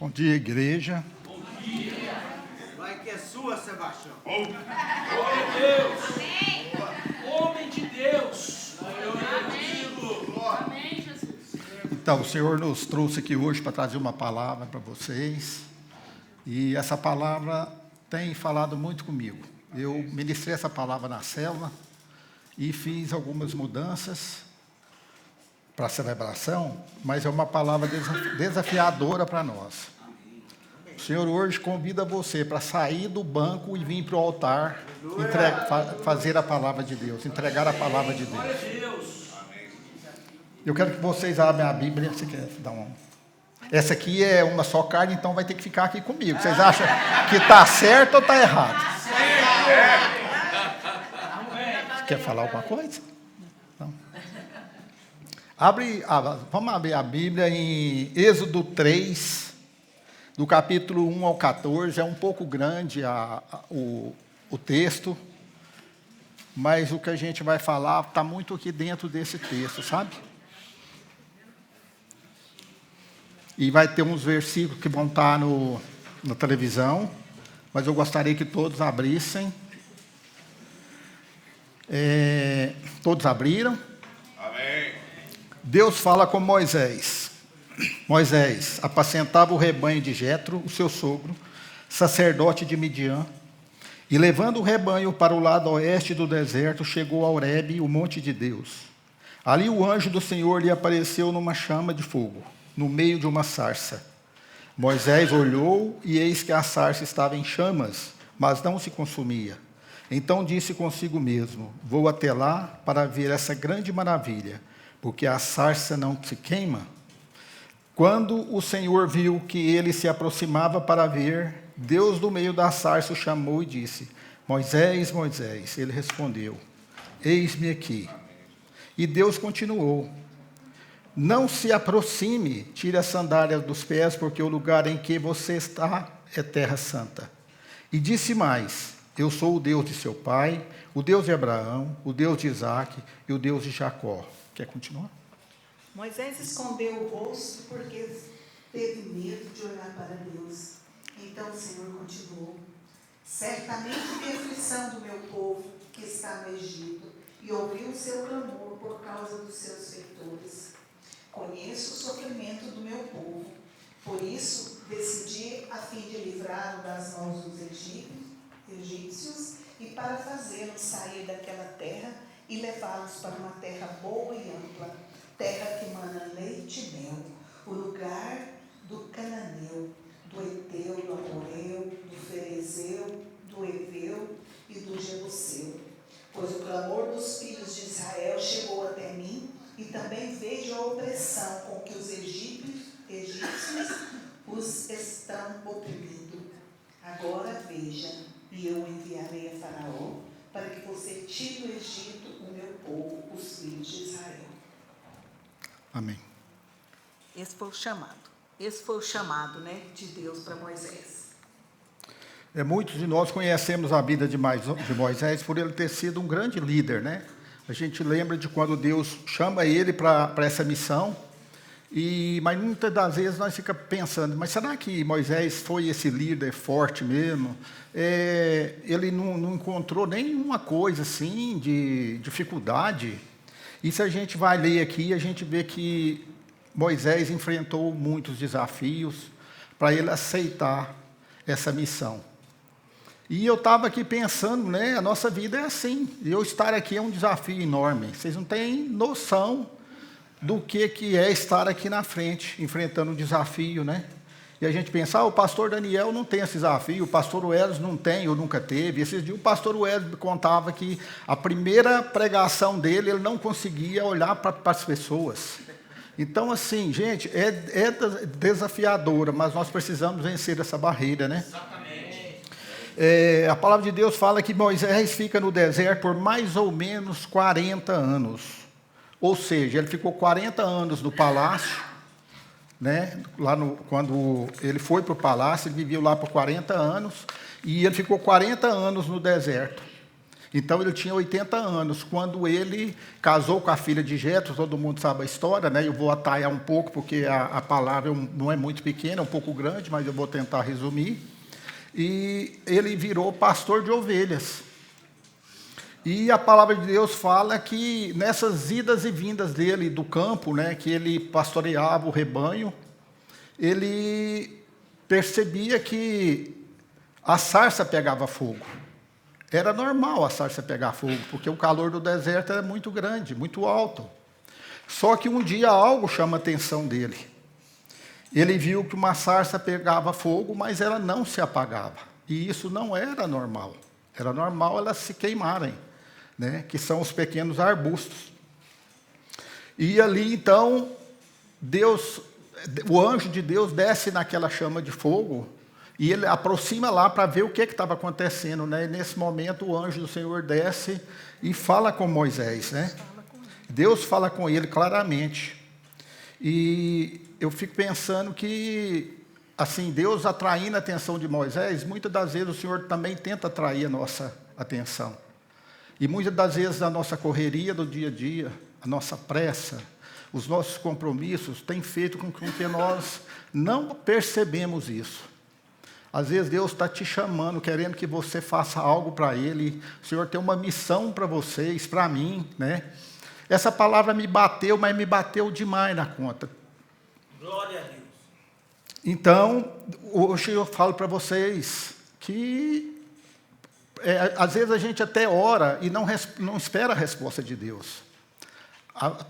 Bom dia, igreja. Bom dia. Vai que é sua, Sebastião. Glória a Deus. Homem de Deus. Amém, Jesus. Então, o Senhor nos trouxe aqui hoje para trazer uma palavra para vocês. E essa palavra tem falado muito comigo. Eu ministrei essa palavra na célula e fiz algumas mudanças para a celebração, mas é uma palavra desafiadora para nós. O Senhor hoje convida você para sair do banco e vir para o altar, fazer a palavra de Deus, entregar a palavra de Glória a Deus. Deus. Eu quero que vocês abram a Bíblia. Você quer dar uma? Essa aqui é uma só carne, então vai ter que ficar aqui comigo. Vocês acham que está certo ou está errado? Você quer falar alguma coisa? Não. Vamos abrir a Bíblia em Êxodo 3, do capítulo 1 ao 14. É um pouco grande o texto, mas o que a gente vai falar está muito aqui dentro desse texto, sabe? E vai ter uns versículos que vão estar na televisão, mas eu gostaria que todos abrissem. Todos abriram? Amém. Deus fala com Moisés. Moisés apacentava o rebanho de Jetro, o seu sogro, sacerdote de Midian, e levando o rebanho para o lado oeste do deserto, chegou a Horebe, o monte de Deus. Ali o anjo do Senhor lhe apareceu numa chama de fogo, no meio de uma sarça. Moisés olhou e eis que a sarça estava em chamas, mas não se consumia. Então disse consigo mesmo: vou até lá para ver essa grande maravilha, porque a sarça não se queima. Quando o Senhor viu que ele se aproximava para ver, Deus do meio da sarça o chamou e disse: Moisés, Moisés. Ele respondeu: eis-me aqui. E Deus continuou: não se aproxime, tire as sandálias dos pés, porque o lugar em que você está é terra santa. E disse mais: eu sou o Deus de seu pai, o Deus de Abraão, o Deus de Isaque e o Deus de Jacó. Quer continuar? Moisés escondeu o rosto porque teve medo de olhar para Deus. Então o Senhor continuou: certamente vi a aflição do meu povo que está no Egito e ouvi o seu clamor por causa dos seus feitores. Conheço o sofrimento do meu povo, por isso decidi a fim de livrá-lo das mãos dos egípcios e para fazê-los sair daquela terra e levá-los para uma terra boa e ampla, terra que mana leite e mel, o lugar do cananeu, do Eteu, do Amoreu, do Ferezeu, do Eveu e do Jebuseu. Pois o clamor dos filhos de Israel chegou até mim, e também vejo a opressão com que os egípcios os estão oprimindo. Agora veja, e eu enviarei a Faraó, para que você tire do Egito o meu povo, os filhos de Israel. Amém. Esse foi o chamado, né, de Deus para Moisés. Muitos de nós conhecemos a vida de Moisés por ele ter sido um grande líder, né? A gente lembra de quando Deus chama ele para essa missão, mas muitas das vezes nós ficamos pensando, mas será que Moisés foi esse líder forte mesmo? Ele não encontrou nenhuma coisa assim de dificuldade. E se a gente vai ler aqui, a gente vê que Moisés enfrentou muitos desafios para ele aceitar essa missão. E eu estava aqui pensando, né, a nossa vida é assim. Eu estar aqui é um desafio enorme. Vocês não têm noção do que é estar aqui na frente, enfrentando um desafio, né? E a gente pensa, o pastor Daniel não tem esse desafio, o pastor Welles não tem, ou nunca teve. Esses dias o pastor Welles me contava que a primeira pregação dele, ele não conseguia olhar para as pessoas. Então, assim, gente, é desafiadora, mas nós precisamos vencer essa barreira, né? A palavra de Deus fala que Moisés fica no deserto por mais ou menos 40 anos. Ou seja, ele ficou 40 anos no palácio, né? Quando ele foi para o palácio, ele viveu lá por 40 anos, e ele ficou 40 anos no deserto. Então ele tinha 80 anos, quando ele casou com a filha de Jetro. Todo mundo sabe a história, né? Eu vou atalhar um pouco, porque a palavra não é muito pequena, é um pouco grande, mas eu vou tentar resumir. E ele virou pastor de ovelhas. E a palavra de Deus fala que nessas idas e vindas dele do campo, né, que ele pastoreava o rebanho, ele percebia que a sarça pegava fogo. Era normal a sarça pegar fogo, porque o calor do deserto era muito grande, muito alto. Só que um dia algo chama a atenção dele. Ele viu que uma sarça pegava fogo, mas ela não se apagava. E isso não era normal. Era normal elas se queimarem, né? Que são os pequenos arbustos. E ali, então, o anjo de Deus desce naquela chama de fogo e ele aproxima lá para ver o que estava acontecendo, né? E nesse momento o anjo do Senhor desce e fala com Moisés, né? Deus fala com ele claramente. E eu fico pensando que, assim, Deus atraindo a atenção de Moisés, muitas das vezes o Senhor também tenta atrair a nossa atenção. E muitas das vezes a nossa correria do dia a dia, a nossa pressa, os nossos compromissos têm feito com que nós não percebemos isso. Às vezes Deus está te chamando, querendo que você faça algo para Ele. O Senhor tem uma missão para vocês, para mim, né? Essa palavra me bateu, mas me bateu demais na conta. Glória a Deus. Então, hoje eu falo para vocês que às vezes a gente até ora e não espera a resposta de Deus.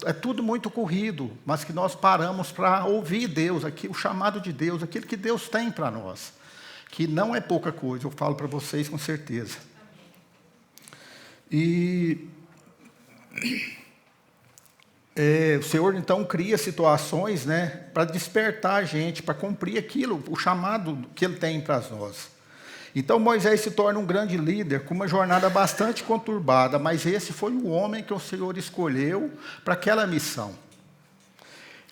É tudo muito corrido, mas que nós paramos para ouvir Deus, aqui, o chamado de Deus, aquilo que Deus tem para nós. Que não é pouca coisa, eu falo para vocês com certeza. E o Senhor, então, cria situações, né, para despertar a gente, para cumprir aquilo, o chamado que Ele tem para nós. Então, Moisés se torna um grande líder, com uma jornada bastante conturbada, mas esse foi o homem que o Senhor escolheu para aquela missão.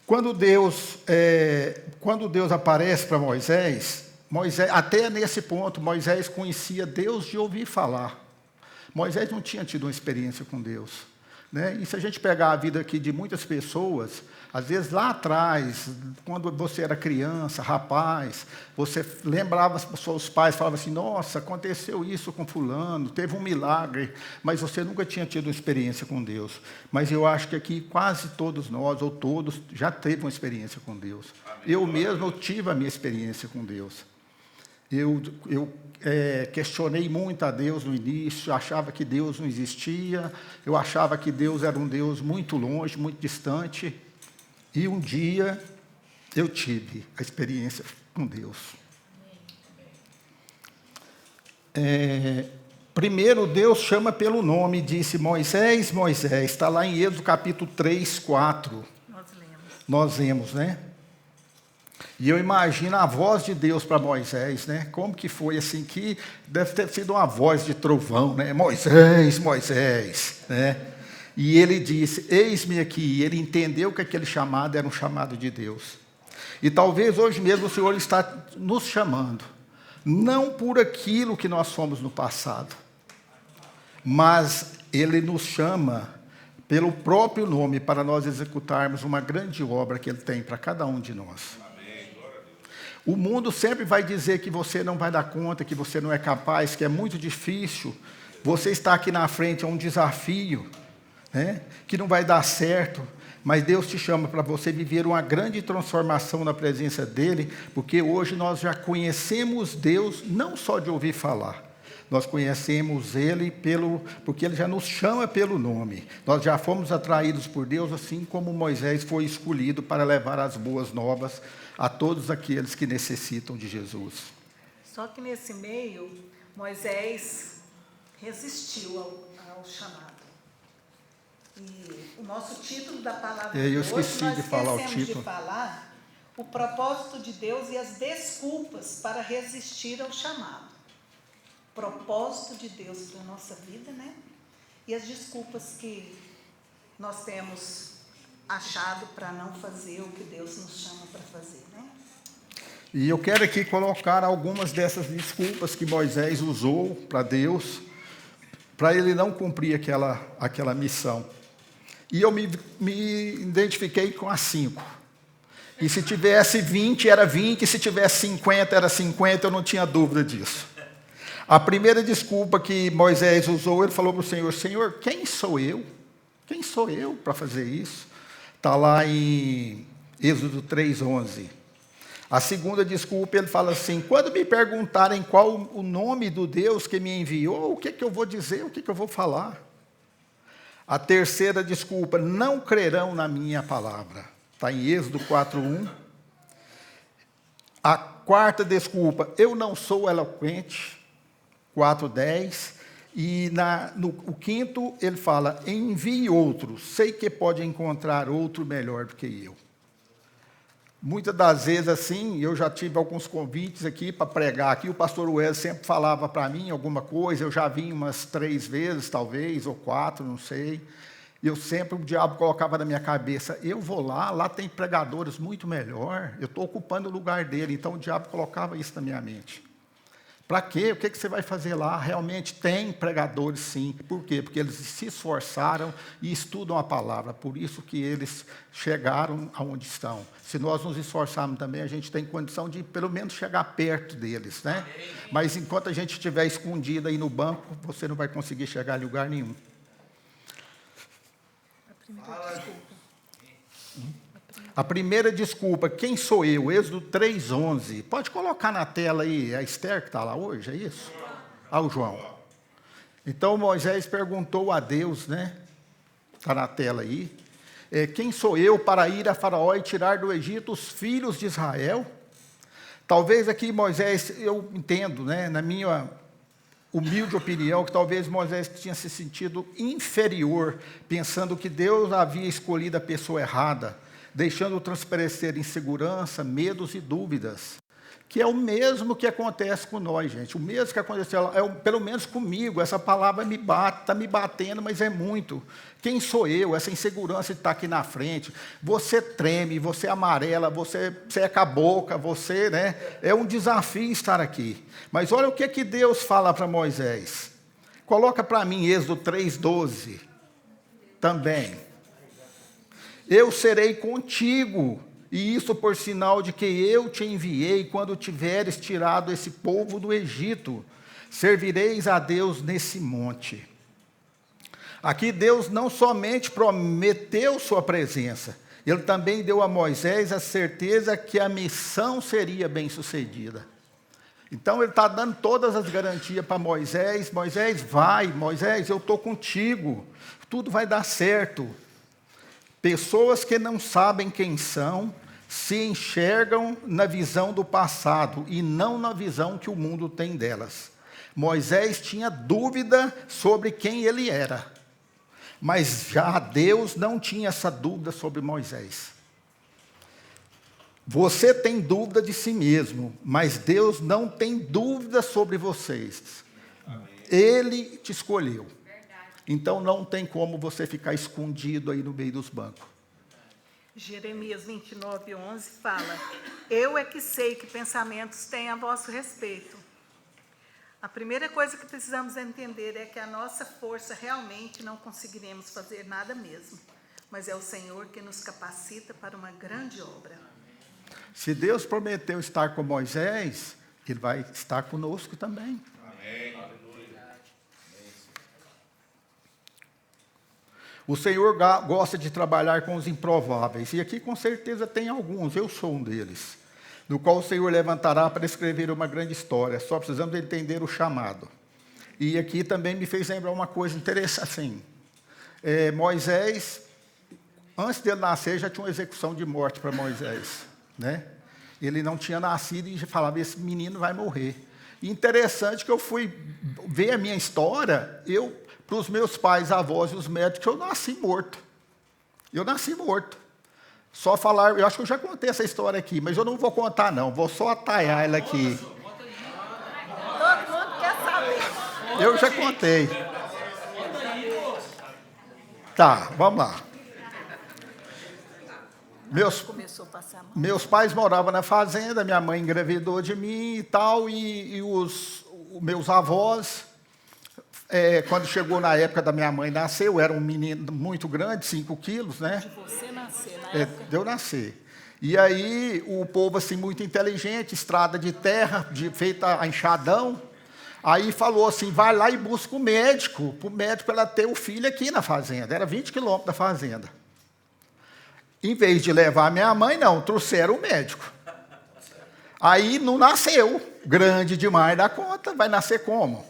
Quando Deus aparece para Moisés, até nesse ponto, Moisés conhecia Deus de ouvir falar. Moisés não tinha tido uma experiência com Deus, né? E se a gente pegar a vida aqui de muitas pessoas, às vezes lá atrás, quando você era criança, rapaz, você lembrava, seus pais falavam assim, nossa, aconteceu isso com fulano, teve um milagre, mas você nunca tinha tido uma experiência com Deus. Mas eu acho que aqui quase todos nós, ou todos, já teve uma experiência com Deus. Eu mesmo tive a minha experiência com Deus. Eu questionei muito a Deus no início, achava que Deus não existia, eu achava que Deus era um Deus muito longe, muito distante, e um dia eu tive a experiência com Deus. Primeiro Deus chama pelo nome e disse, Moisés, Moisés, está lá em Êxodo capítulo 3, 4. Nós lemos, né? E eu imagino a voz de Deus para Moisés, né? Como que foi assim, que deve ter sido uma voz de trovão, né? Moisés, Moisés, né? E ele disse, eis-me aqui. Ele entendeu que aquele chamado era um chamado de Deus. E talvez hoje mesmo o Senhor está nos chamando, não por aquilo que nós fomos no passado, mas Ele nos chama pelo próprio nome para nós executarmos uma grande obra que Ele tem para cada um de nós. O mundo sempre vai dizer que você não vai dar conta, que você não é capaz, que é muito difícil. Você está aqui na frente, é um desafio, né? Que não vai dar certo. Mas Deus te chama para você viver uma grande transformação na presença dEle, porque hoje nós já conhecemos Deus, não só de ouvir falar. Nós conhecemos Ele porque Ele já nos chama pelo nome. Nós já fomos atraídos por Deus, assim como Moisés foi escolhido para levar as boas novas a todos aqueles que necessitam de Jesus. Só que nesse meio, Moisés resistiu ao chamado. E o nosso título da palavra de hoje, nós esquecemos de falar o propósito de Deus e as desculpas para resistir ao chamado. Propósito de Deus para a nossa vida, né? E as desculpas que nós temos achado para não fazer o que Deus nos chama para fazer, né? E eu quero aqui colocar algumas dessas desculpas que Moisés usou para Deus, para ele não cumprir aquela missão. E eu me identifiquei com as 5. E se tivesse 20, era 20, e se tivesse 50, era 50, eu não tinha dúvida disso. A primeira desculpa que Moisés usou, ele falou para o Senhor: Senhor, quem sou eu? Quem sou eu para fazer isso? Está lá em Êxodo 3:11. A segunda desculpa, ele fala assim: quando me perguntarem qual o nome do Deus que me enviou, o que eu vou dizer, o que eu vou falar? A terceira desculpa: não crerão na minha palavra. Está em Êxodo 4:1. A quarta desculpa: eu não sou eloquente. 4:10. E o quinto, ele fala: envie outro, sei que pode encontrar outro melhor do que eu. Muitas das vezes, assim, eu já tive alguns convites aqui para pregar aqui, o pastor Wesley sempre falava para mim alguma coisa, eu já vim umas 3 vezes, talvez, ou 4, não sei. Eu sempre, o diabo colocava na minha cabeça: eu vou lá tem pregadores muito melhor, eu estou ocupando o lugar dele. Então o diabo colocava isso na minha mente. Para quê? O que você vai fazer lá? Realmente tem pregadores, sim. Por quê? Porque eles se esforçaram e estudam a palavra. Por isso que eles chegaram aonde estão. Se nós nos esforçarmos também, a gente tem condição de, pelo menos, chegar perto deles, né? Mas enquanto a gente estiver escondido aí no banco, você não vai conseguir chegar em lugar nenhum. A primeira desculpa, quem sou eu? Êxodo 3:11. Pode colocar na tela aí, a Esther que está lá hoje, é isso? O João. Então Moisés perguntou a Deus, né? Está na tela aí. Quem sou eu para ir a Faraó e tirar do Egito os filhos de Israel? Talvez aqui Moisés, eu entendo, né? Na minha humilde opinião, que talvez Moisés tinha se sentido inferior, pensando que Deus havia escolhido a pessoa errada, deixando transparecer insegurança, medos e dúvidas, que é o mesmo que acontece com nós, gente. O mesmo que aconteceu, pelo menos comigo, essa palavra me bate, está me batendo, mas é muito. Quem sou eu? Essa insegurança de estar aqui na frente. Você treme, você amarela, você seca a boca, você, né? É um desafio estar aqui. Mas olha o que Deus fala para Moisés. Coloca para mim Êxodo 3:12 também. Eu serei contigo, e isso por sinal de que eu te enviei quando tiveres tirado esse povo do Egito. Servireis a Deus nesse monte. Aqui Deus não somente prometeu sua presença, Ele também deu a Moisés a certeza que a missão seria bem sucedida. Então Ele está dando todas as garantias para Moisés. Moisés, vai, Moisés, eu estou contigo, tudo vai dar certo. Pessoas que não sabem quem são, se enxergam na visão do passado e não na visão que o mundo tem delas. Moisés tinha dúvida sobre quem ele era, mas já Deus não tinha essa dúvida sobre Moisés. Você tem dúvida de si mesmo, mas Deus não tem dúvida sobre vocês. Ele te escolheu. Então não tem como você ficar escondido aí no meio dos bancos. Jeremias 29:11 fala: eu é que sei que pensamentos têm a vosso respeito. A primeira coisa que precisamos entender é que a nossa força realmente não conseguiremos fazer nada mesmo, mas é o Senhor que nos capacita para uma grande obra. Se Deus prometeu estar com Moisés, Ele vai estar conosco também. Amém. O Senhor gosta de trabalhar com os improváveis, e aqui com certeza tem alguns, eu sou um deles, no qual o Senhor levantará para escrever uma grande história, só precisamos entender o chamado. E aqui também me fez lembrar uma coisa interessante, assim, Moisés, antes dele nascer, já tinha uma execução de morte para Moisés, né? Ele não tinha nascido e já falava: esse menino vai morrer. E interessante que eu fui ver a minha história, para os meus pais, avós e os médicos, eu nasci morto. Eu nasci morto. Só falar, eu acho que eu já contei essa história aqui, mas eu não vou contar não, vou só atalhar ela aqui. Todo mundo quer saber. Eu já contei. Tá, vamos lá. Começou a passar mal. Meus pais moravam na fazenda, minha mãe engravidou de mim e tal, e os meus avós quando chegou na época da minha mãe nascer, eu era um menino muito grande, 5 quilos, né? De você nascer na época. De eu nascer. E aí, o povo, assim, muito inteligente, estrada de terra, feita a enxadão, aí falou assim, vai lá e busca o médico, para o médico ela ter o filho aqui na fazenda. Era 20 quilômetros da fazenda. Em vez de levar a minha mãe, não, trouxeram o médico. Aí não nasceu, grande demais da conta, vai nascer como?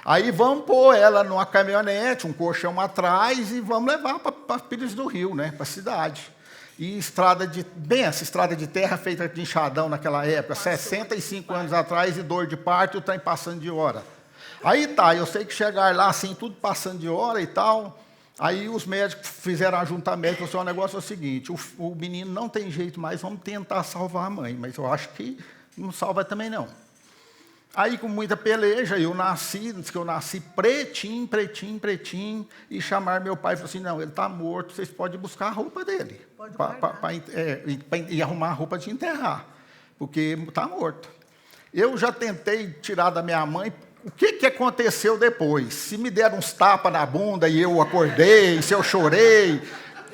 Aí vamos pôr ela numa caminhonete, um colchão atrás, e vamos levar para Pires do Rio, né, para a cidade. E essa estrada de terra feita de enxadão naquela época, 65 anos atrás, e dor de parto, e o trem passando de hora. Aí tá, eu sei que chegar lá, assim, tudo passando de hora e tal, aí os médicos fizeram a junta médica, o negócio é o seguinte, o menino não tem jeito mais, vamos tentar salvar a mãe, mas eu acho que não salva também não. Aí, com muita peleja, eu nasci pretinho, e chamaram meu pai e falaram assim, não, ele está morto, vocês podem buscar a roupa dele. E arrumar a roupa de enterrar, porque está morto. Eu já tentei tirar da minha mãe o que aconteceu depois. Se me deram uns tapas na bunda e eu acordei, se eu chorei,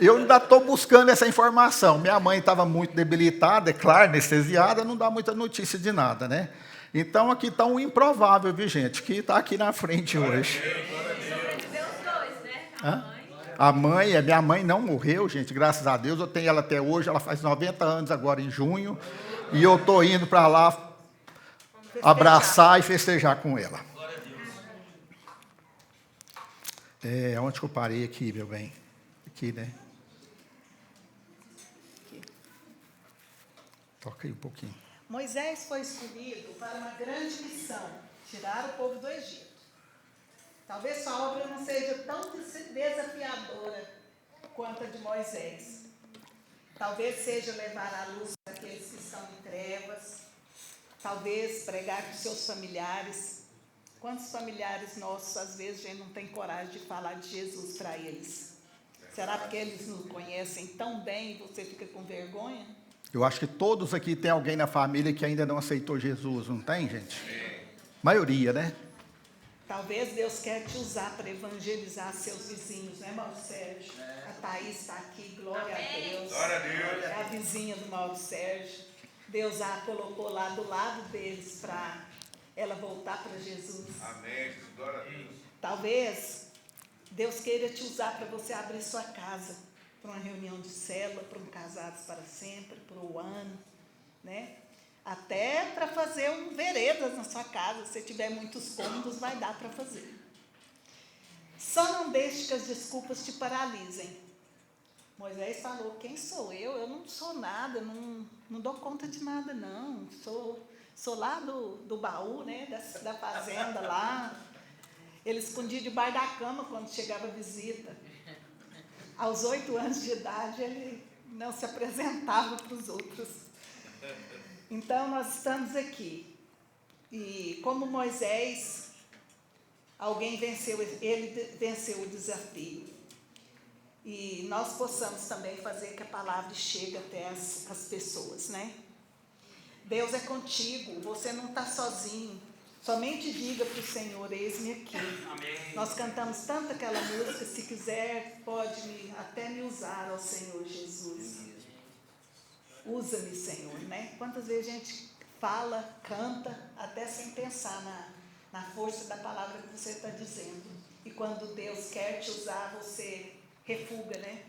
eu ainda estou buscando essa informação. Minha mãe estava muito debilitada, é claro, anestesiada, não dá muita notícia de nada, né? Então, aqui está um improvável, viu, gente, que está aqui na frente hoje. Minha mãe não morreu, gente, graças a Deus. Eu tenho ela até hoje, ela faz 90 anos agora em junho. E eu estou indo para lá abraçar e festejar com ela. Onde que eu parei aqui, meu bem? Aqui, né? Toca aí um pouquinho. Moisés foi escolhido para uma grande missão, tirar o povo do Egito. Talvez sua obra não seja tão desafiadora quanto a de Moisés. Talvez seja levar a luz para aqueles que estão em trevas. Talvez pregar para os seus familiares. Quantos familiares nossos, às vezes, a gente não tem coragem de falar de Jesus para eles? Será porque eles não conhecem tão bem e você fica com vergonha? Eu acho que todos aqui tem alguém na família que ainda não aceitou Jesus, não tem, gente? Maioria, né? Talvez Deus quer te usar para evangelizar seus vizinhos, né, Mauro Sérgio? A Thaís está aqui, glória a Deus. Glória a Deus. É a vizinha do Mauro Sérgio. Deus a colocou lá do lado deles para ela voltar para Jesus. Amém. Glória a Deus. Talvez Deus queira te usar para você abrir sua casa, para uma reunião de célula, para um Casados para Sempre, para o ano, né? Até para fazer um veredas na sua casa, se tiver muitos cômodos, vai dar para fazer. Só não deixe que as desculpas te paralisem. Moisés falou, quem sou eu? Eu não sou nada, não dou conta de nada, não. Sou lá do baú, né, da fazenda lá. Ele escondia debaixo da cama quando chegava a visita. Aos 8 anos de idade, ele não se apresentava para os outros. Então, nós estamos aqui. E como Moisés, ele venceu o desafio. E nós possamos também fazer que a palavra chegue até as pessoas, né? Deus é contigo, você não está sozinho. Somente diga para o Senhor, eis-me aqui. Amém. Nós cantamos tanto aquela música, se quiser, pode até me usar, ó Senhor Jesus. Usa-me, Senhor, né? Quantas vezes a gente fala, canta, até sem pensar na força da palavra que você está dizendo. E quando Deus quer te usar, você refuga, né?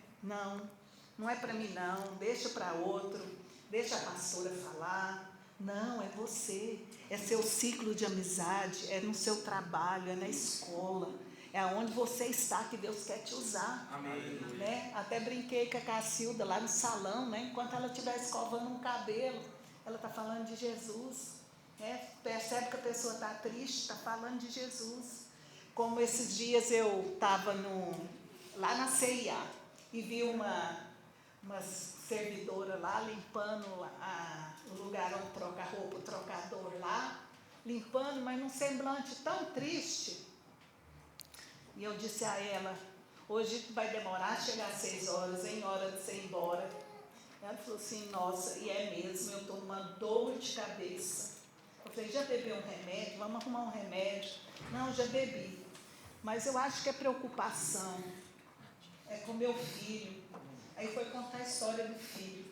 Não é para mim não, deixa para outro, deixa a pastora falar. Não, é você, é seu ciclo de amizade, é no seu trabalho, é na escola, é onde você está que Deus quer te usar. Amém. Né? Até brinquei com a Cacilda lá no salão, né? Enquanto ela estiver escovando um cabelo, ela está falando de Jesus. Né? Percebe que a pessoa está triste, está falando de Jesus. Como esses dias eu estava lá na CIA e vi uma servidora lá limpando o lugar onde troca a roupa, o trocador lá, limpando, mas num semblante tão triste. E eu disse a ela, hoje vai demorar a chegar às 6 horas, em hora de você ir embora. Ela falou assim, nossa, e é mesmo, eu estou numa dor de cabeça. Eu falei, já bebeu um remédio? Vamos arrumar um remédio. Não, já bebi. mas eu acho que é preocupação. É com meu filho. Aí foi contar a história do filho.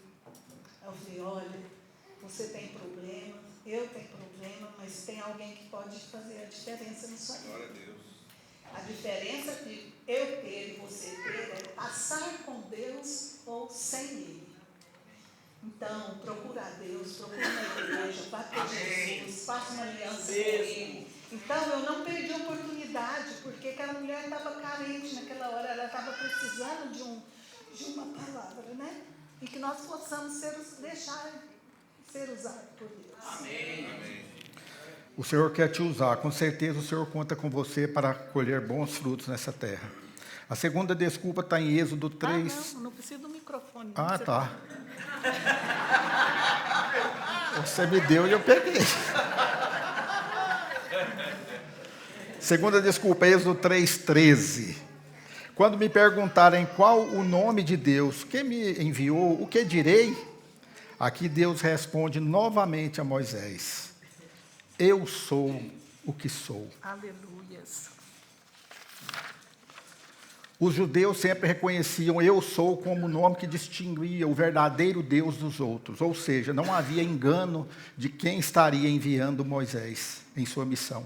Aí eu falei, olha, você tem problema, eu tenho problema, mas tem alguém que pode fazer a diferença na sua vida. Glória a Deus. A diferença de eu ter e você ter é passar com Deus ou sem Ele. Então, procura a Deus, procura na igreja, vá ter Jesus, faça uma aliança com Ele. Então, eu não perdi a oportunidade, porque aquela mulher estava carente naquela hora, ela estava precisando de uma palavra, né? E que nós possamos deixar ser usados por Deus. Amém. O Senhor quer te usar, com certeza o Senhor conta com você para colher bons frutos nessa terra. A segunda desculpa está em Êxodo 3. Não precisa do microfone. Ah, tá. Você me deu e eu peguei. Segunda desculpa, Êxodo 3:13. Quando me perguntarem qual o nome de Deus, quem me enviou, o que direi? Aqui Deus responde novamente a Moisés: eu sou o que sou. Aleluias. Os judeus sempre reconheciam eu sou como o nome que distinguia o verdadeiro Deus dos outros. Ou seja, não havia engano de quem estaria enviando Moisés em sua missão.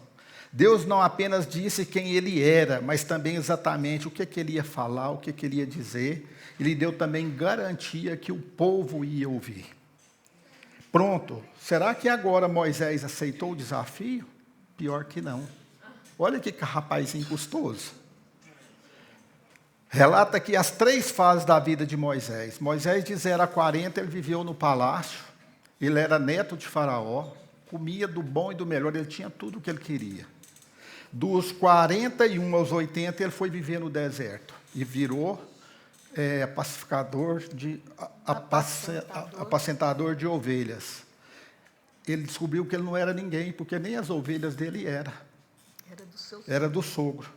Deus não apenas disse quem ele era, mas também exatamente o que ele ia falar, o que ele ia dizer. Ele deu também garantia que o povo ia ouvir. Pronto. Será que agora Moisés aceitou o desafio? Pior que não. Olha que rapazinho custoso. Relata aqui as 3 fases da vida de Moisés. Moisés, de 0 a 40, ele viveu no palácio. Ele era neto de Faraó. Comia do bom e do melhor. Ele tinha tudo o que ele queria. Dos 41 aos 80, ele foi viver no deserto. E virou apacentador de ovelhas. Ele descobriu que ele não era ninguém, porque nem as ovelhas dele era. Era do sogro.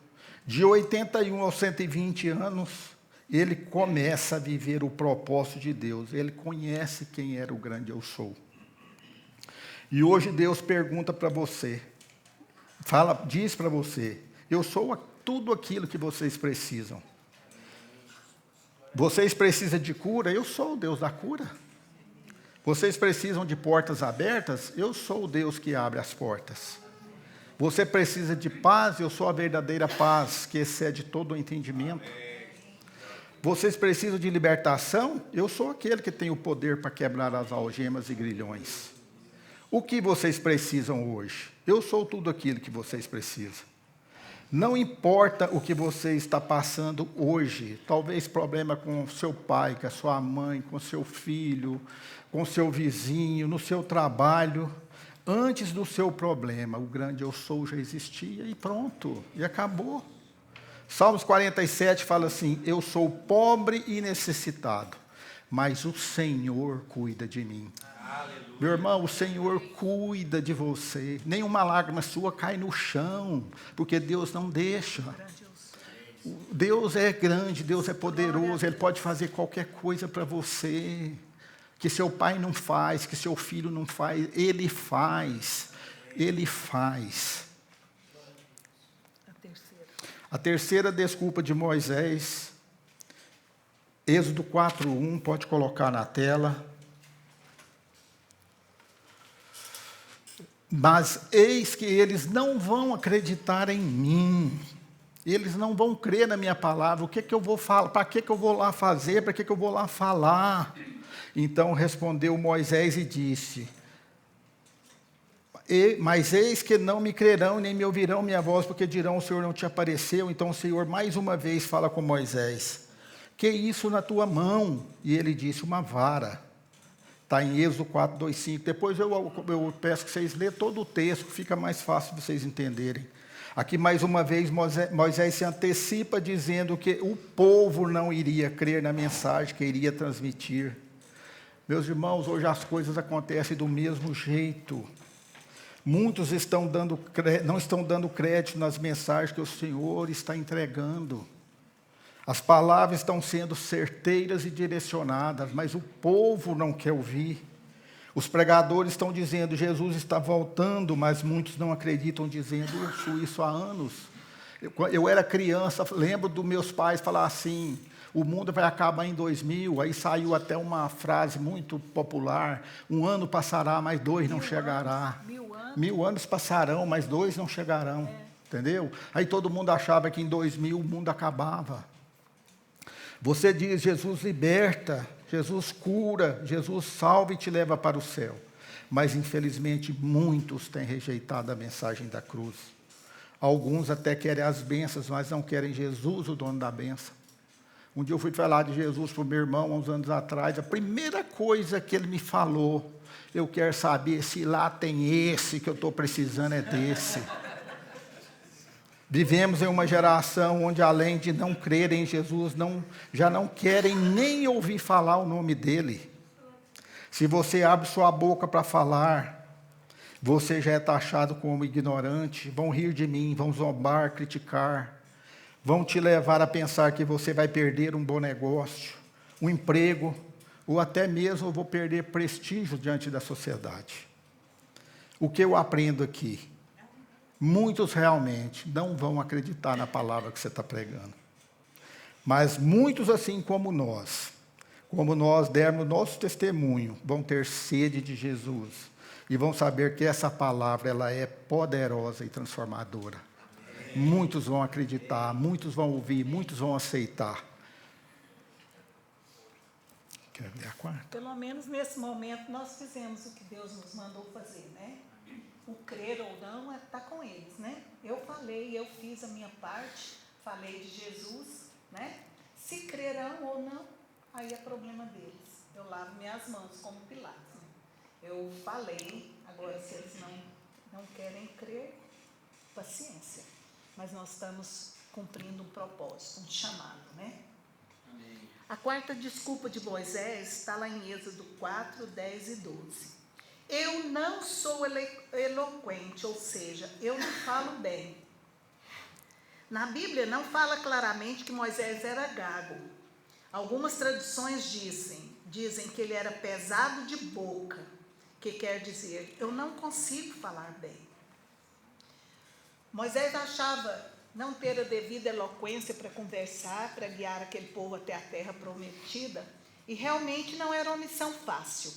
De 81 aos 120 anos, ele começa a viver o propósito de Deus. Ele conhece quem era o grande eu sou. E hoje Deus pergunta para você, diz para você, eu sou tudo aquilo que vocês precisam. Vocês precisam de cura? Eu sou o Deus da cura. Vocês precisam de portas abertas? Eu sou o Deus que abre as portas. Você precisa de paz? Eu sou a verdadeira paz, que excede todo o entendimento. Vocês precisam de libertação? Eu sou aquele que tem o poder para quebrar as algemas e grilhões. O que vocês precisam hoje? Eu sou tudo aquilo que vocês precisam. Não importa o que você está passando hoje, talvez problema com seu pai, com a sua mãe, com seu filho, com seu vizinho, no seu trabalho. Antes do seu problema, o grande eu sou já existia e pronto, e acabou. Salmos 47 fala assim, eu sou pobre e necessitado, mas o Senhor cuida de mim. Aleluia. Meu irmão, o Senhor cuida de você. Nenhuma lágrima sua cai no chão, porque Deus não deixa. Deus é grande, Deus é poderoso, Ele pode fazer qualquer coisa para você. Que seu pai não faz, que seu filho não faz, Ele faz. Ele faz. A terceira desculpa de Moisés, Êxodo 4:1, pode colocar na tela. Mas eis que eles não vão acreditar em mim. Eles não vão crer na minha palavra. O que eu vou falar? Para que eu vou lá fazer? Para que eu vou lá falar? Então respondeu Moisés e disse, mas eis que não me crerão, nem me ouvirão minha voz, porque dirão, o Senhor não te apareceu. Então o Senhor mais uma vez fala com Moisés, que isso na tua mão? E ele disse, uma vara. Está em Êxodo 4:2-5. Depois eu peço que vocês leiam todo o texto, fica mais fácil de vocês entenderem. Aqui, mais uma vez, Moisés se antecipa dizendo que o povo não iria crer na mensagem que iria transmitir. Meus irmãos, hoje as coisas acontecem do mesmo jeito. Muitos não estão dando crédito nas mensagens que o Senhor está entregando. As palavras estão sendo certeiras e direcionadas, mas o povo não quer ouvir. Os pregadores estão dizendo, Jesus está voltando, mas muitos não acreditam, dizendo, eu ouço isso há anos. Eu era criança, lembro dos meus pais falar assim, o mundo vai acabar em 2000, aí saiu até uma frase muito popular, 1 ano passará, mas 2 não chegará. 1000 anos. 1000 anos passarão, mas 2 não chegarão. Entendeu? Aí todo mundo achava que em 2000 o mundo acabava. Você diz, Jesus liberta, Jesus cura, Jesus salva e te leva para o céu. Mas, infelizmente, muitos têm rejeitado a mensagem da cruz. Alguns até querem as bênçãos, mas não querem Jesus, o dono da bênção. Um dia eu fui falar de Jesus para o meu irmão, há uns anos atrás, a primeira coisa que ele me falou, eu quero saber se lá tem esse que eu estou precisando, é desse. Vivemos em uma geração onde, além de não crerem em Jesus, já não querem nem ouvir falar o nome dele. Se você abre sua boca para falar, você já é taxado como ignorante, vão rir de mim, vão zombar, criticar, vão te levar a pensar que você vai perder um bom negócio, um emprego, ou até mesmo vou perder prestígio diante da sociedade. O que eu aprendo aqui? Muitos realmente não vão acreditar na palavra que você está pregando. Mas muitos, assim como nós dermos nosso testemunho, vão ter sede de Jesus e vão saber que essa palavra ela é poderosa e transformadora. Muitos vão acreditar, muitos vão ouvir, muitos vão aceitar. Quer ler a quarta? Pelo menos nesse momento nós fizemos o que Deus nos mandou fazer, né? O crer ou não está com eles, né? Eu falei, eu fiz a minha parte, falei de Jesus, né? Se crerão ou não, aí é problema deles. Eu lavo minhas mãos como Pilatos. Né? Eu falei, agora se eles não querem crer, paciência. Mas nós estamos cumprindo um propósito, um chamado, né? Amém. A quarta desculpa de Moisés está lá em Êxodo 4, 10 e 12. Eu não sou eloquente, ou seja, eu não falo bem. Na Bíblia não fala claramente que Moisés era gago. Algumas tradições dizem que ele era pesado de boca, que quer dizer, eu não consigo falar bem. Moisés achava não ter a devida eloquência para conversar, para guiar aquele povo até a terra prometida, e realmente não era uma missão fácil.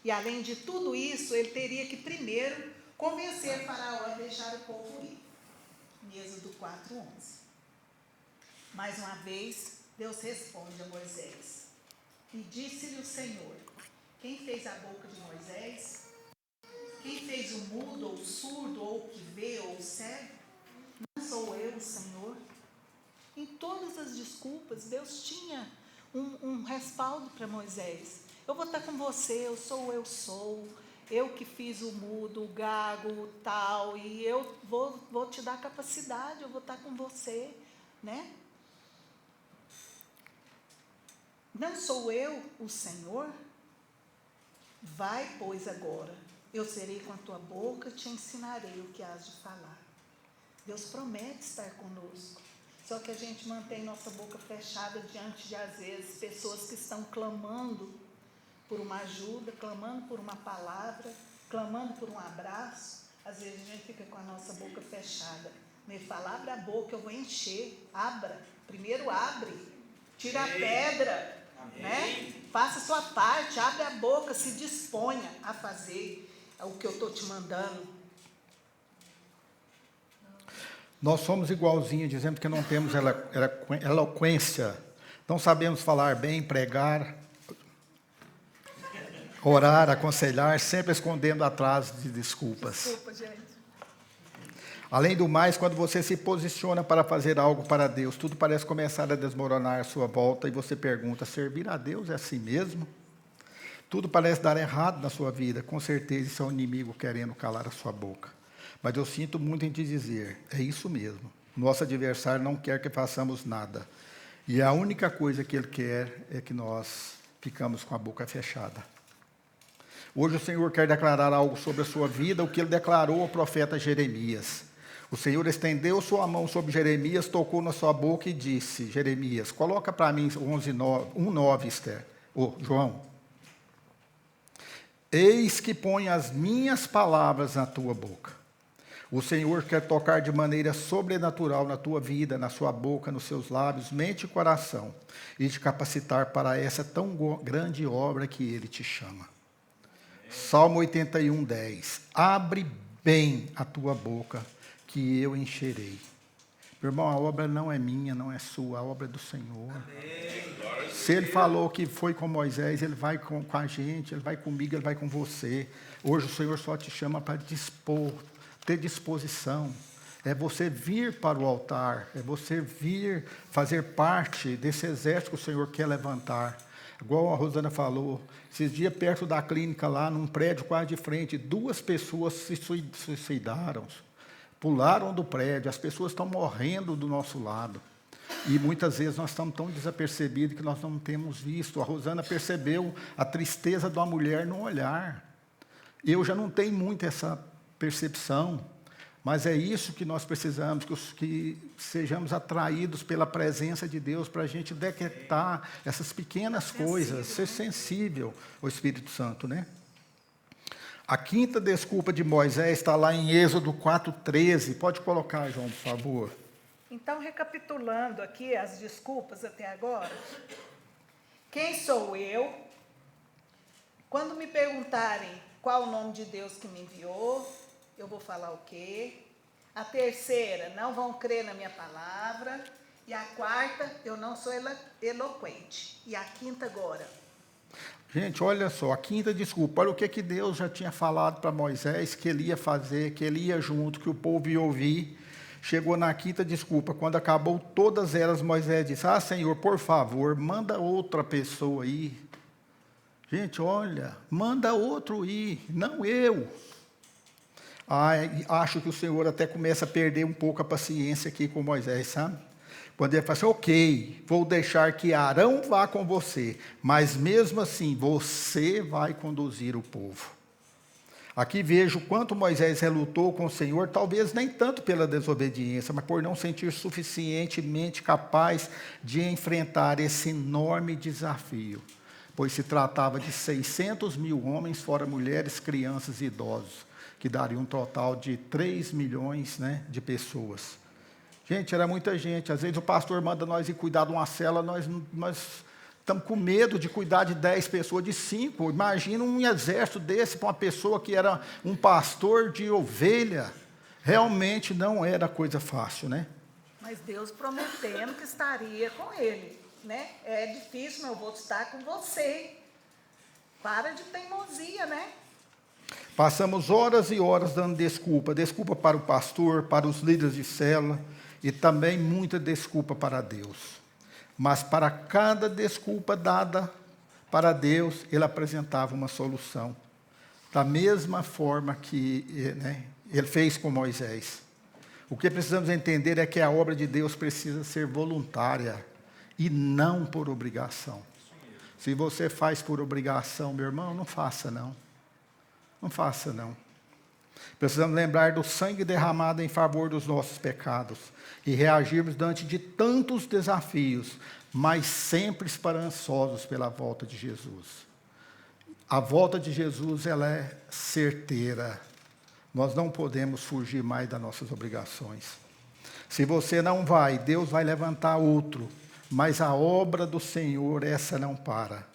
E além de tudo isso, ele teria que primeiro convencer Faraó a deixar o povo ir. Em Êxodo 4:11. Mais uma vez, Deus responde a Moisés. E disse-lhe o Senhor, quem fez a boca de Moisés? Quem fez o mudo, ou o surdo, ou o que vê, ou o cego? Não sou eu, o Senhor? Em todas as desculpas, Deus tinha um respaldo para Moisés. Eu vou estar com você, eu sou, eu que fiz o mudo, o gago, o tal, e eu vou te dar capacidade, eu vou estar com você, né? Não sou eu o Senhor? Vai, pois, agora, eu serei com a tua boca e te ensinarei o que has de falar. Deus promete estar conosco, só que a gente mantém nossa boca fechada diante de, às vezes, pessoas que estão clamando por uma ajuda, clamando por uma palavra, clamando por um abraço. Às vezes a gente fica com a nossa boca fechada. Ele fala, abre a boca, eu vou encher. Abra, primeiro abre, tira a pedra, né? Faça a sua parte, abre a boca, se disponha a fazer o que eu estou te mandando. Nós somos igualzinhos, dizendo que não temos eloquência, não sabemos falar bem, pregar, orar, aconselhar, sempre escondendo atrás de desculpas. Desculpa, gente. Além do mais, quando você se posiciona para fazer algo para Deus, tudo parece começar a desmoronar à sua volta e você pergunta, servir a Deus é assim mesmo? Tudo parece dar errado na sua vida, com certeza isso é o inimigo querendo calar a sua boca. Mas eu sinto muito em te dizer, é isso mesmo. Nosso adversário não quer que façamos nada. E a única coisa que ele quer é que nós ficamos com a boca fechada. Hoje o Senhor quer declarar algo sobre a sua vida, o que ele declarou ao profeta Jeremias. O Senhor estendeu sua mão sobre Jeremias, tocou na sua boca e disse, Jeremias, coloca para mim 1:9, Esther, João. Eis que põe as minhas palavras na tua boca. O Senhor quer tocar de maneira sobrenatural na tua vida, na sua boca, nos seus lábios, mente e coração, e te capacitar para essa tão grande obra que Ele te chama. Salmo 81, 10. Abre bem a tua boca, que eu encherei. Meu irmão, a obra não é minha, não é sua, a obra é do Senhor. Se Ele falou que foi com Moisés, Ele vai com a gente, Ele vai comigo, Ele vai com você. Hoje o Senhor só te chama para dispor, ter disposição. É você vir para o altar, é você vir fazer parte desse exército que o Senhor quer levantar. Igual a Rosana falou, esses dias perto da clínica lá, num prédio quase de frente, 2 pessoas se suicidaram, pularam do prédio, as pessoas estão morrendo do nosso lado. E muitas vezes nós estamos tão desapercebidos que nós não temos visto. A Rosana percebeu a tristeza de uma mulher no olhar. Eu já não tenho muito essa percepção, mas é isso que nós precisamos, que sejamos atraídos pela presença de Deus, para a gente detectar essas pequenas coisas, ser sensível ao Espírito Santo, né? A 5ª desculpa de Moisés está lá em Êxodo 4:13. Pode colocar, João, por favor. Então, recapitulando aqui as desculpas até agora. Quem sou eu? Quando me perguntarem qual o nome de Deus que me enviou, eu vou falar o quê? A 3ª, não vão crer na minha palavra. E a 4ª, eu não sou eloquente. E a 5ª agora. Gente, olha só, a 5ª desculpa. Olha o que Deus já tinha falado para Moisés, que ele ia fazer, que ele ia junto, que o povo ia ouvir. Chegou na 5ª desculpa. Quando acabou todas elas, Moisés disse: Senhor, por favor, manda outra pessoa ir. Gente, olha, manda outro ir, não eu. Acho que o Senhor até começa a perder um pouco a paciência aqui com Moisés, sabe? Quando ele fala assim: ok, vou deixar que Arão vá com você, mas mesmo assim, você vai conduzir o povo. Aqui vejo o quanto Moisés relutou com o Senhor, talvez nem tanto pela desobediência, mas por não sentir suficientemente capaz de enfrentar esse enorme desafio, pois se tratava de 600.000 homens, fora mulheres, crianças e idosos, que daria um total de 3 milhões, né, de pessoas. Gente, era muita gente. Às vezes o pastor manda nós ir cuidar de uma cela, nós estamos com medo de cuidar de 10 pessoas, de 5. Imagina um exército desse para uma pessoa que era um pastor de ovelha. Realmente não era coisa fácil, né? Mas Deus prometendo que estaria com ele, né? É difícil, mas eu vou estar com você. Para de teimosia, né? Passamos horas e horas dando desculpa para o pastor, para os líderes de célula, e também muita desculpa para Deus. Mas para cada desculpa dada para Deus, ele apresentava uma solução. Da mesma forma que, né, ele fez com Moisés. O que precisamos entender é que a obra de Deus precisa ser voluntária e não por obrigação. Se você faz por obrigação, meu irmão, não faça não. Não faça não. Precisamos lembrar do sangue derramado em favor dos nossos pecados e reagirmos diante de tantos desafios, mas sempre esperançosos pela volta de Jesus. A volta de Jesus, ela é certeira. Nós não podemos fugir mais das nossas obrigações. Se você não vai, Deus vai levantar outro, mas a obra do Senhor, essa não para.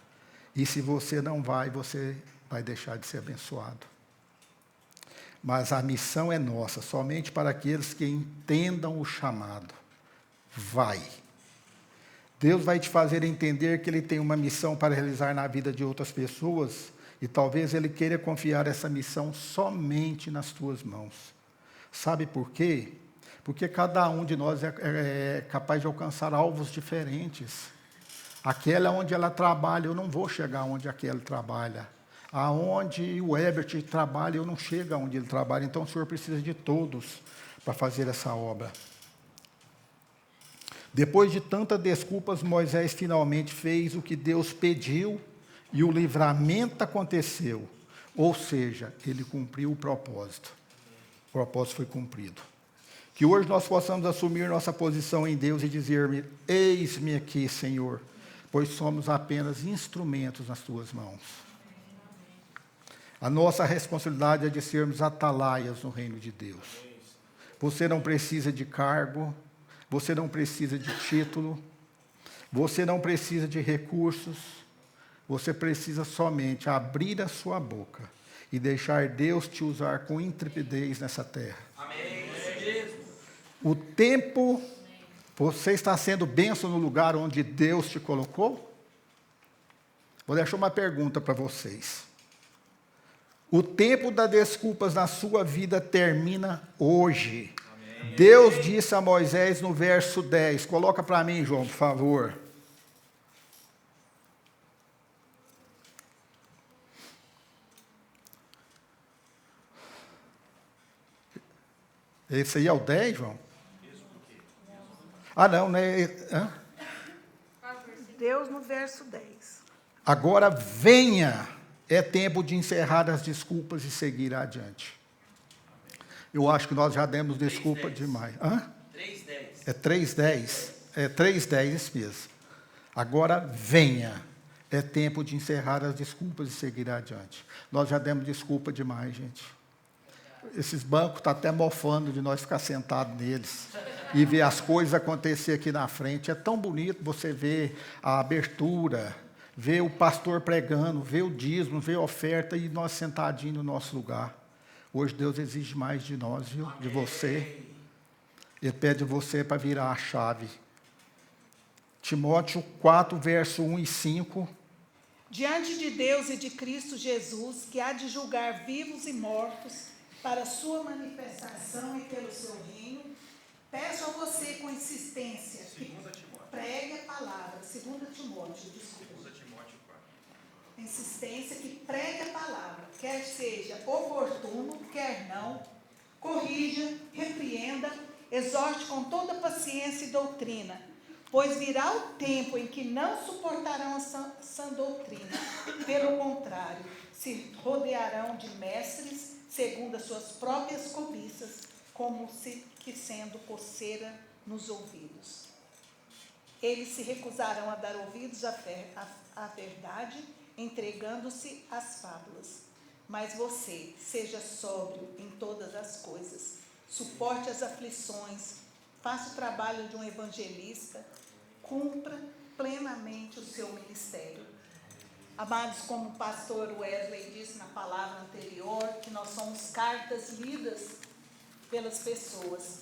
E se você não vai, você vai deixar de ser abençoado. Mas a missão é nossa, somente para aqueles que entendam o chamado. Vai. Deus vai te fazer entender que Ele tem uma missão para realizar na vida de outras pessoas, e talvez Ele queira confiar essa missão somente nas tuas mãos. Sabe por quê? Porque cada um de nós é capaz de alcançar alvos diferentes. Aquela onde ela trabalha, eu não vou chegar onde aquela trabalha. Aonde o Herbert trabalha, eu não chego aonde ele trabalha. Então o Senhor precisa de todos para fazer essa obra. Depois de tantas desculpas, Moisés finalmente fez o que Deus pediu e o livramento aconteceu. Ou seja, ele cumpriu o propósito. O propósito foi cumprido. Que hoje nós possamos assumir nossa posição em Deus e dizer: eis-me aqui, Senhor, pois somos apenas instrumentos nas tuas mãos. A nossa responsabilidade é de sermos atalaias no reino de Deus. Você não precisa de cargo, você não precisa de título, você não precisa de recursos, você precisa somente abrir a sua boca e deixar Deus te usar com intrepidez nessa terra. Amém. O tempo, você está sendo bênção no lugar onde Deus te colocou? Vou deixar uma pergunta para vocês. O tempo das desculpas na sua vida termina hoje. Amém. Deus disse a Moisés no verso 10, coloca para mim, João, por favor. Esse aí é o 10, João? Ah, não, né? Hã? Deus no verso 10. Agora venha, é tempo de encerrar as desculpas e seguir adiante. Eu acho que nós já demos desculpa demais. Hã? 3:10. É 3:10? É 3:10, isso mesmo. Agora venha, é tempo de encerrar as desculpas e seguir adiante. Nós já demos desculpa demais, gente. Esses bancos estão até mofando de nós ficar sentados neles e ver as coisas acontecer aqui na frente. É tão bonito você ver a abertura, ver o pastor pregando, ver o dízimo, ver a oferta e nós sentadinhos no nosso lugar. Hoje Deus exige mais de nós, viu? De você. Ele pede você para virar a chave. Timóteo 4, verso 1 e 5. Diante de Deus e de Cristo Jesus, que há de julgar vivos e mortos, para a sua manifestação e pelo seu reino, peço a você com insistência que pregue a palavra, 2 Timóteo, desculpa. Insistência que pregue a palavra, quer seja oportuno, quer não, corrija, repreenda, exorte com toda paciência e doutrina, pois virá o tempo em que não suportarão a sã doutrina, pelo contrário, se rodearão de mestres segundo as suas próprias cobiças, como que sendo coceira nos ouvidos. Eles se recusarão a dar ouvidos à verdade, entregando-se às fábulas. Mas você, seja sóbrio em todas as coisas, suporte as aflições, faça o trabalho de um evangelista, cumpra plenamente o seu ministério. Amados, como o pastor Wesley disse na palavra anterior, que nós somos cartas lidas pelas pessoas.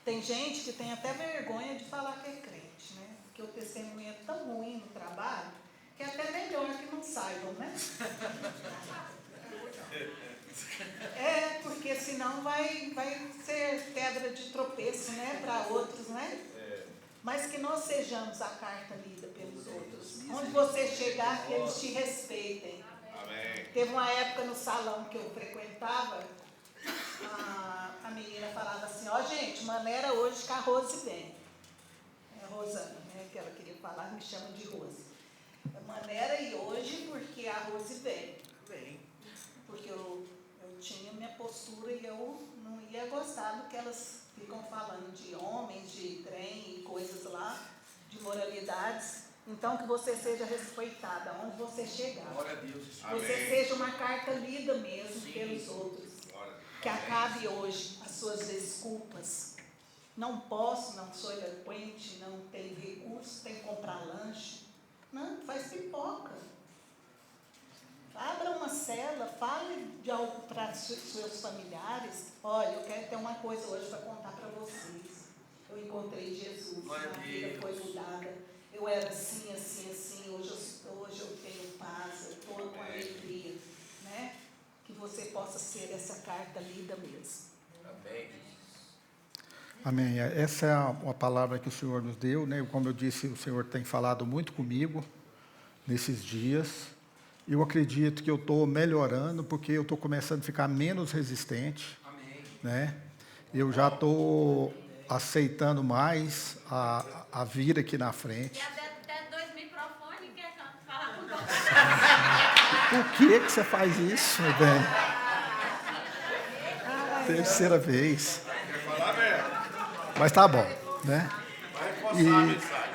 Tem gente que tem até vergonha de falar que é crente, né? Porque o testemunho é tão ruim no trabalho, que é até melhor que não saibam, né? É, porque senão vai ser pedra de tropeço, né? Para outros, né? Mas que nós sejamos a carta lida pelos outros. Onde você chegar, que eles te respeitem. Amém. Teve uma época no salão que eu frequentava, a menina falava assim, ó gente, maneira hoje que a Rose vem. É a Rosana, né, que ela queria falar, me chama de Rose. Maneira e hoje porque a Rose vem. Porque eu tinha minha postura e eu não ia gostar do que elas ficam falando de homens, de trem e coisas lá, de moralidades. Então, que você seja respeitada onde você chegar. Glória a Deus. Você Amém. seja uma carta lida mesmo pelos outros. Glória a Deus. Que acabe hoje as suas desculpas. Não posso, não sou eloquente, não tenho recursos, tenho que comprar lanche. Não, faz pipoca. Abra uma cela, fale de algo para seus familiares. Olha, eu quero ter uma coisa hoje para contar para vocês. Eu encontrei Jesus, Glória a minha vida Deus. foi mudada. Eu era assim, assim, assim. Hoje eu tenho paz, eu estou com alegria. Né? Que você possa ser essa carta lida mesmo. Amém. Amém. Essa é uma palavra que o Senhor nos deu, né? Como eu disse, o Senhor tem falado muito comigo nesses dias. Eu acredito que eu estou melhorando, porque eu estou começando a ficar menos resistente. Amém. Né? Eu já estou aceitando mais a vir aqui na frente. E até 2 microfones quer falar com você. Por que você faz isso, meu bem? Terceira vez. Quer falar, velho? Mas tá bom, né? Vai reforçar a mensagem.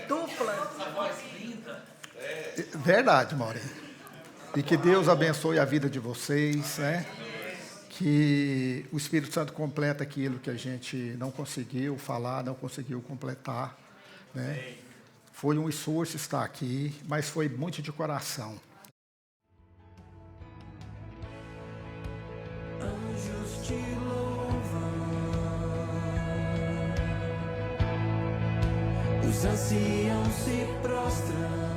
Dupla. Verdade, Maurinho. E que Deus abençoe a vida de vocês, né? que o Espírito Santo completa aquilo que a gente não conseguiu falar, não conseguiu completar, né? Foi um esforço estar aqui, mas foi muito de coração. Anjos te louvam, os anciãos se prostram.